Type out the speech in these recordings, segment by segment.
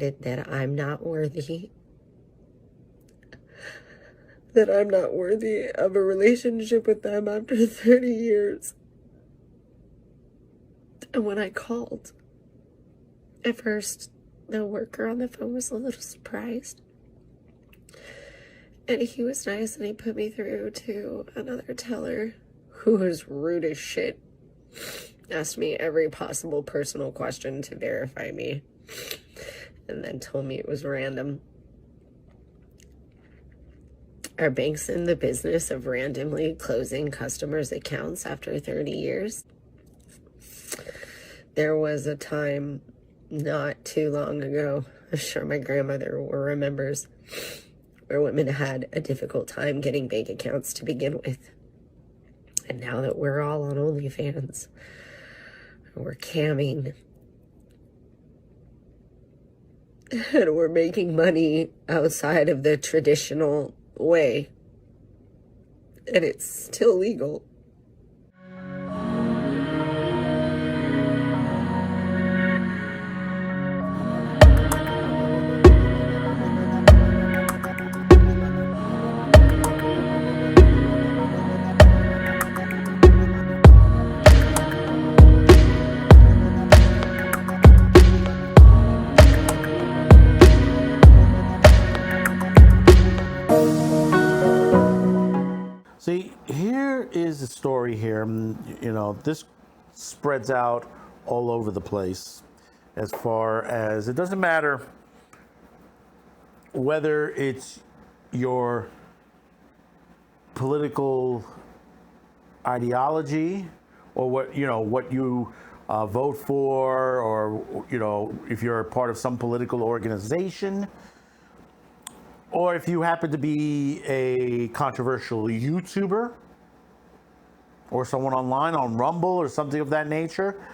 that I'm not worthy, that I'm not worthy of a relationship with them after 30 years. And when I called, at first, the worker on the phone was a little surprised. And he was nice, and he put me through to another teller who was rude as shit. Asked me every possible personal question to verify me, and then told me it was random. Are banks in the business of randomly closing customers' accounts after 30 years? There was a time not too long ago, I'm sure my grandmother remembers, where women had a difficult time getting bank accounts to begin with. And now that we're all on OnlyFans, we're camming, and we're making money outside of the traditional way, and it's still legal. See, here is the story here. This spreads out all over the place as far as it doesn't matter whether it's your political ideology or what you vote for, or if you're a part of some political organization, or if you happen to be a controversial YouTuber or someone online on Rumble or something of that nature,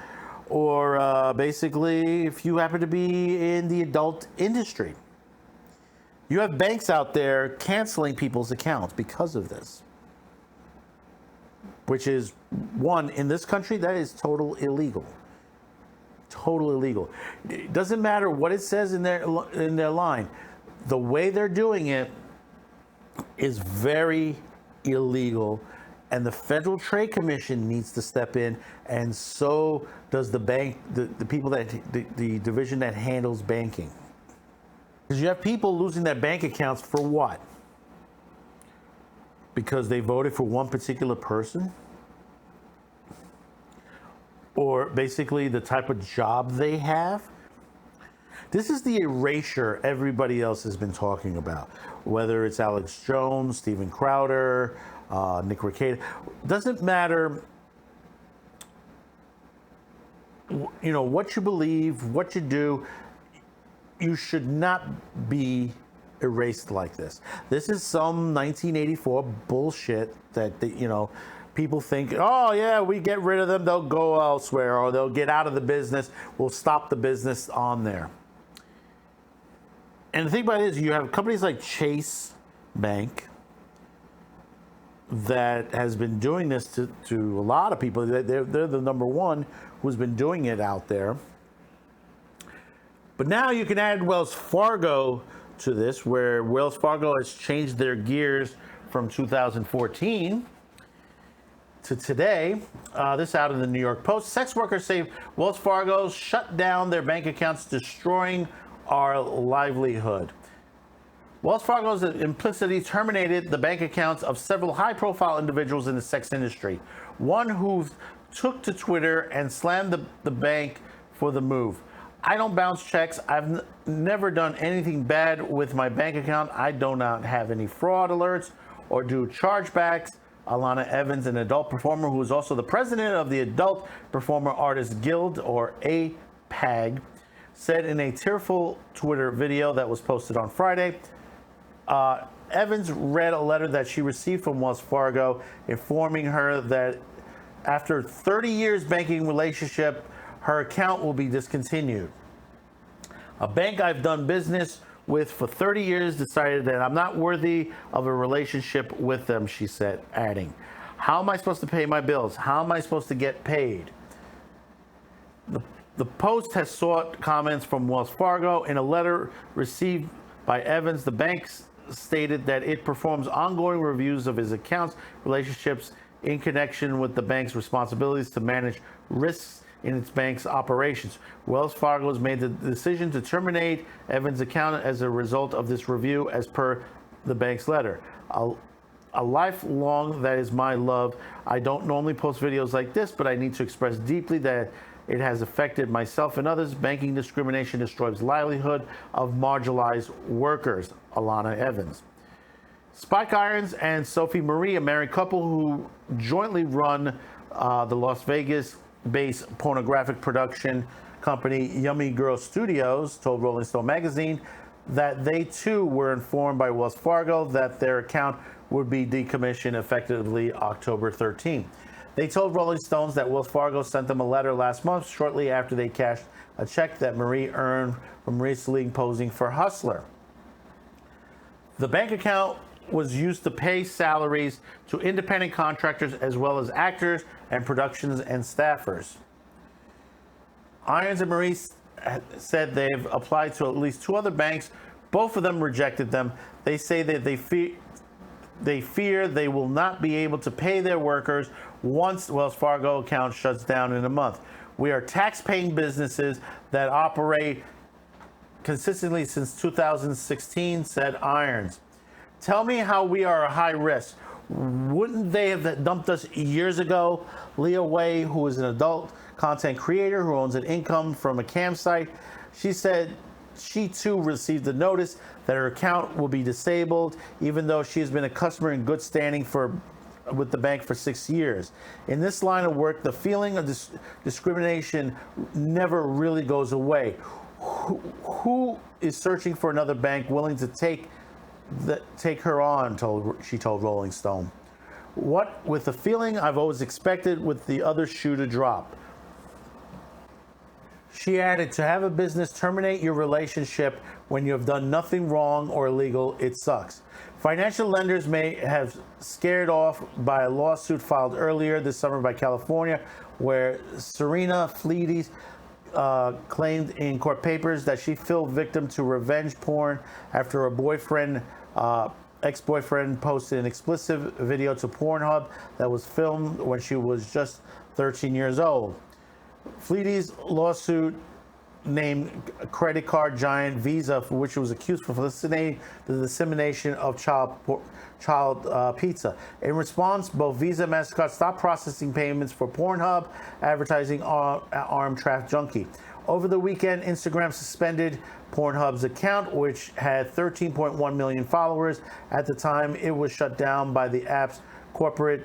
or basically if you happen to be in the adult industry. You have banks out there canceling people's accounts because of this, which is, one, in this country, that is total illegal. Total illegal. It doesn't matter what it says in their line. The way they're doing it is very illegal, and the Federal Trade Commission needs to step in, and so does the bank, the people that the division that handles banking. Because you have people losing their bank accounts for what? Because they voted for one particular person? Or basically the type of job they have? This is the erasure everybody else has been talking about, whether it's Alex Jones, Steven Crowder, Nick Rekieta. Doesn't matter, what you believe, what you do. You should not be erased like this. This is some 1984 bullshit that people think, oh yeah, we get rid of them, they'll go elsewhere, or they'll get out of the business. We'll stop the business on there. And the thing about it is, you have companies like Chase Bank that has been doing this to a lot of people. They're the number one who's been doing it out there. But now you can add Wells Fargo to this, where Wells Fargo has changed their gears from 2014 to today. This out of the New York Post. Sex workers say Wells Fargo shut down their bank accounts, destroying our livelihood. Wells Fargo's implicitly terminated the bank accounts of several high-profile individuals in the sex industry. One who took to Twitter and slammed the bank for the move. I don't bounce checks. I've never done anything bad with my bank account. I do not have any fraud alerts or do chargebacks. Alana Evans, an adult performer who is also the president of the Adult Performer Artists Guild, or APAG, said in a tearful Twitter video that was posted on Friday. Evans read a letter that she received from Wells Fargo informing her that after 30 years banking relationship, her account will be discontinued. A bank I've done business with for 30 years decided that I'm not worthy of a relationship with them, she said, adding, how am I supposed to pay my bills? How am I supposed to get paid? The Post has sought comments from Wells Fargo. In a letter received by Evans, the bank stated that it performs ongoing reviews of his accounts relationships in connection with the bank's responsibilities to manage risks in its bank's operations. Wells Fargo has made the decision to terminate Evans' account as a result of this review, as per the bank's letter. A lifelong, that is my love. I don't normally post videos like this, but I need to express deeply that it has affected myself and others. Banking discrimination destroys livelihood of marginalized workers. Alana Evans. Spike Irons and Sophie Marie, a married couple who jointly run the Las Vegas-based pornographic production company Yummy Girl Studios, told Rolling Stone magazine that they too were informed by Wells Fargo that their account would be decommissioned effectively October 13. They told Rolling Stones that Wells Fargo sent them a letter last month, shortly after they cashed a check that Marie earned from recently posing for Hustler. The bank account was used to pay salaries to independent contractors as well as actors and productions and staffers. Irons and Marie said they've applied to at least 2 other banks. Both of them rejected them. They say that they fear they will not be able to pay their workers once Wells Fargo account shuts down in a month. We are tax-paying businesses that operate consistently since 2016, said Irons. Tell me how we are a high risk. Wouldn't they have dumped us years ago? Leah Way, who is an adult content creator who owns an income from a campsite, she said she too received a notice that her account will be disabled, even though she has been a customer in good standing with the bank for 6 years. In this line of work, the feeling of discrimination never really goes away. Who is searching for another bank willing to take her on, she told Rolling Stone. What with the feeling I've always expected with the other shoe to drop. She added, to have a business terminate your relationship when you have done nothing wrong or illegal, it sucks. Financial lenders may have scared off by a lawsuit filed earlier this summer by California, where Serena Fleeties claimed in court papers that she fell victim to revenge porn after her ex-boyfriend posted an explicit video to Pornhub that was filmed when she was just 13 years old. Fleety's lawsuit named credit card giant Visa, for which it was accused of facilitating the dissemination of child pizza. In response, both Visa and MasterCard stopped processing payments for Pornhub, advertising armed traffic junkie. Over the weekend, Instagram suspended Pornhub's account, which had 13.1 million followers. At the time, it was shut down by the app's corporate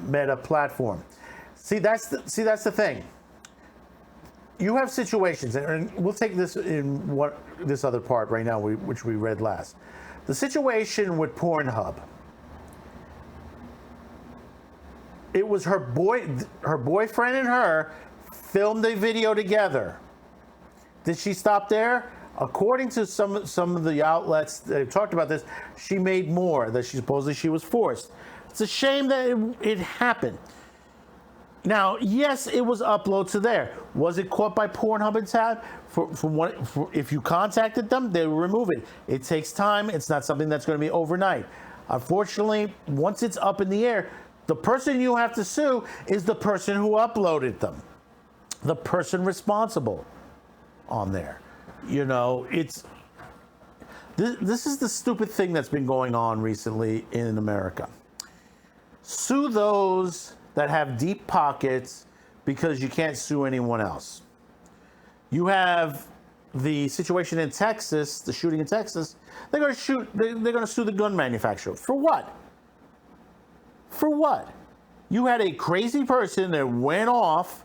Meta platform. See, that's the thing. You have situations, and we'll take this in this other part right now, which we read last. The situation with Pornhub. It was her boyfriend and her filmed a video together. Did she stop there? According to some of the outlets that have talked about this, she made more. That supposedly she was forced. It's a shame that it happened. Now, yes, it was uploaded to there. Was it caught by Pornhub and Tab? If you contacted them, they will remove it. It takes time. It's not something that's going to be overnight. Unfortunately, once it's up in the air, the person you have to sue is the person who uploaded them, the person responsible on there. You know, this is the stupid thing that's been going on recently in America. Sue those that have deep pockets because you can't sue anyone else. You have the situation in Texas, the shooting in Texas. They're going to sue the gun manufacturer. For what? For what? You had a crazy person that went off,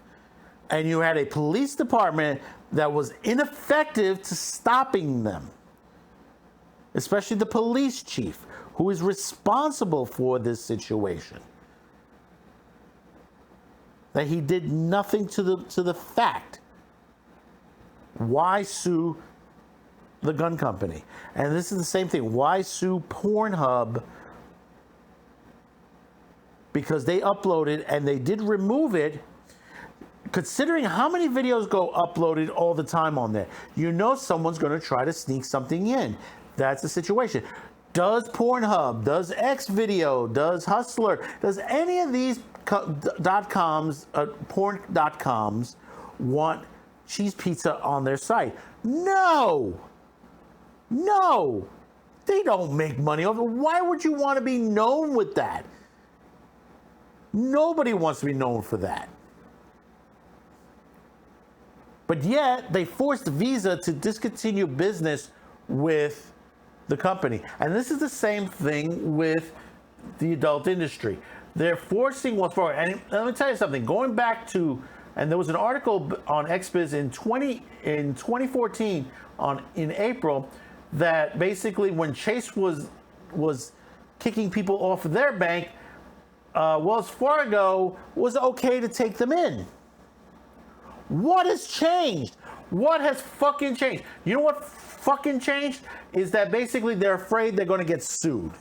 and you had a police department that was ineffective to stopping them. Especially the police chief, who is responsible for this situation. That he did nothing to the fact. Why sue the gun company? And this is the same thing. Why sue Pornhub? Because they uploaded and they did remove it. Considering how many videos go uploaded all the time on there, you know someone's going to try to sneak something in. That's the situation. Does Pornhub, does Xvideo, does Hustler, does any of these .coms, porn.coms want cheese pizza on their site? No. No. They don't make money off it. Why would you want to be known with that? Nobody wants to be known for that. But yet, they forced Visa to discontinue business with the company. And this is the same thing with the adult industry. They're forcing what's forward. And let me tell you something. Going back to, and there was an article on XBiz in 2014 in April that basically when Chase was kicking people off of their bank, Wells Fargo was okay to take them in. What has changed? What has fucking changed? You know what fucking changed? Is that basically they're afraid they're going to get sued.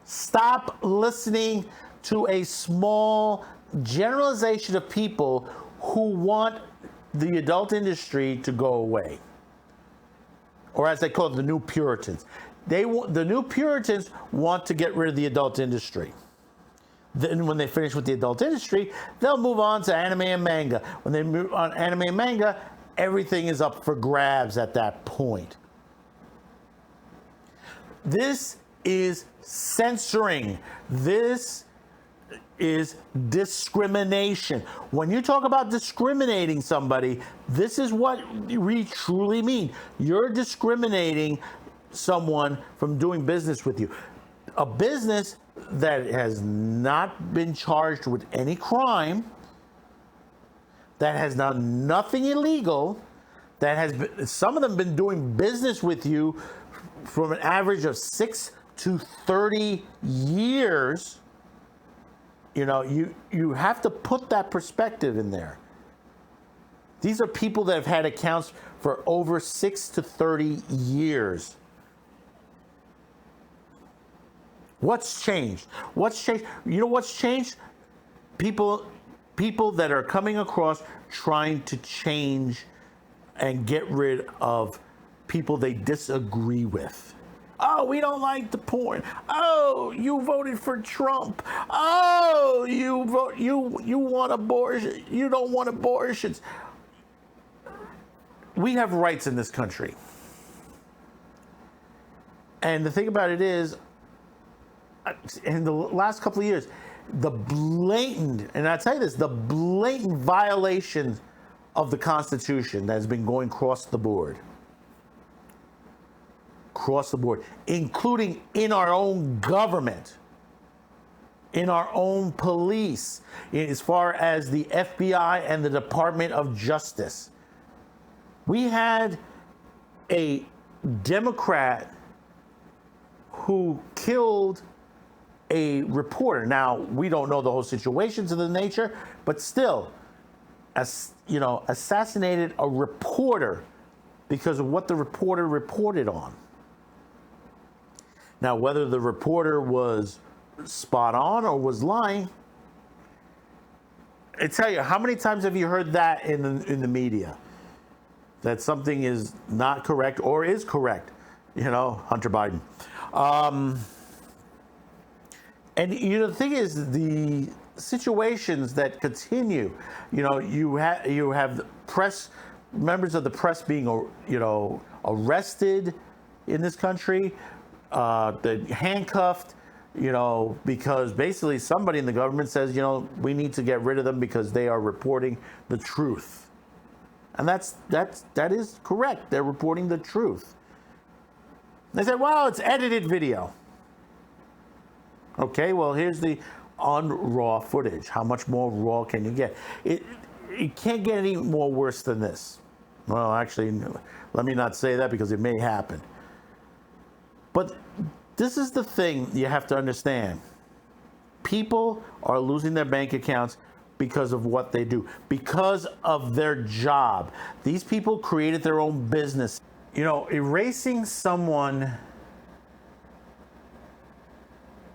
Stop listening to a small generalization of people who want the adult industry to go away. Or as they call it, the new Puritans. The new Puritans want to get rid of the adult industry. Then when they finish with the adult industry, they'll move on to anime and manga. When they move on anime and manga, everything is up for grabs at that point. This is censoring. This is discrimination. When you talk about discriminating somebody, this is what we truly mean. You're discriminating someone from doing business with you. A business that has not been charged with any crime, that has done nothing illegal, that has been, some of them been doing business with you from an average of 6 to 30 years. You know, you have to put that perspective in there. These are people that have had accounts for over 6 to 30 years. What's changed? What's changed? You know what's changed? People that are coming across trying to change and get rid of people they disagree with. Oh, we don't like the porn. Oh, you voted for Trump. Oh, you want abortion. You don't want abortions. We have rights in this country. And the thing about it is, in the last couple of years, the blatant, and I tell you this, the blatant violation of the Constitution that has been going across the board, including in our own government, in our own police, as far as the FBI and the Department of Justice. We had a Democrat who killed a reporter. Now, we don't know the whole situations of the nature, but still, assassinated a reporter because of what the reporter reported on. Now, whether the reporter was spot on or was lying, I tell you, how many times have you heard that in the media? That something is not correct or is correct. You know, Hunter Biden. And the thing is, the situations that continue, you have the press, members of the press being, arrested in this country, handcuffed, because basically somebody in the government says, we need to get rid of them because they are reporting the truth. And that is correct. They're reporting the truth. They said, well, it's edited video. Okay, well, here's the raw footage. How much more raw can you get? It can't get any more worse than this. Well, actually, let me not say that because it may happen. But this is the thing you have to understand. People are losing their bank accounts because of what they do, because of their job. These people created their own business. Erasing someone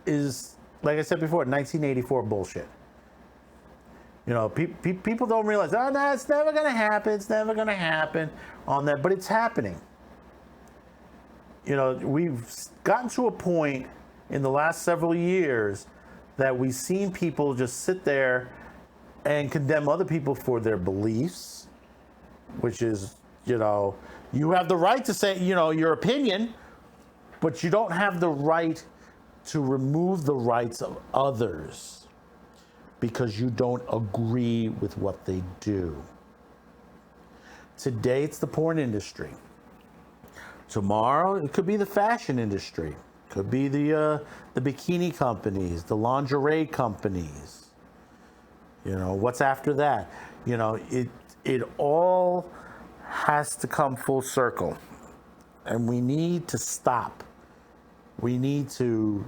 is, like I said before, 1984 bullshit. People don't realize, oh, no, it's never going to happen. It's never going to happen on that. But it's happening. We've gotten to a point in the last several years that we've seen people just sit there and condemn other people for their beliefs, which is, you have the right to say, your opinion, but you don't have the right to remove the rights of others because you don't agree with what they do. Today, it's the porn industry. Tomorrow, it could be the fashion industry. Could be the bikini companies, the lingerie companies. What's after that? It all has to come full circle. And we need to stop. We need to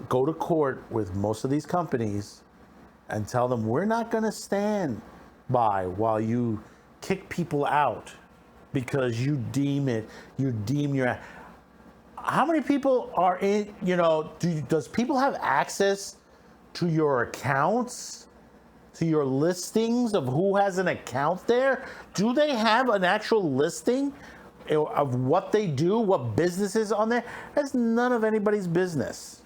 go to court with most of these companies and tell them we're not going to stand by while you kick people out because you deem your... How many people are in, does people have access to your accounts, to your listings of who has an account there? Do they have an actual listing of what they do, what businesses on there? That's none of anybody's business.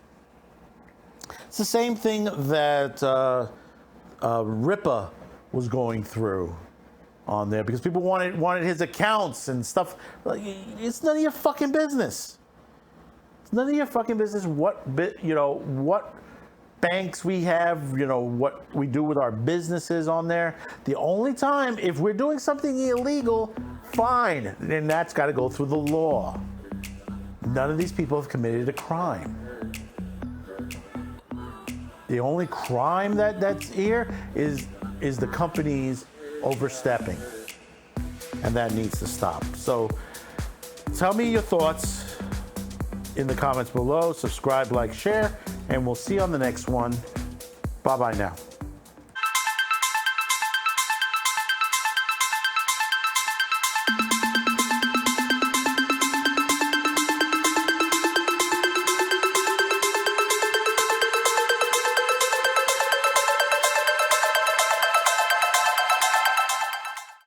It's the same thing that Ripa was going through on there because people wanted his accounts and stuff. It's none of your fucking business. It's none of your fucking business what banks we have, what we do with our businesses on there. The only time, if we're doing something illegal, fine, then that's got to go through the law. None of these people have committed a crime. The only crime that's here is the companies overstepping, and that needs to stop. So tell me your thoughts in the comments below. Subscribe, like, share, and we'll see you on the next one. Bye-bye now.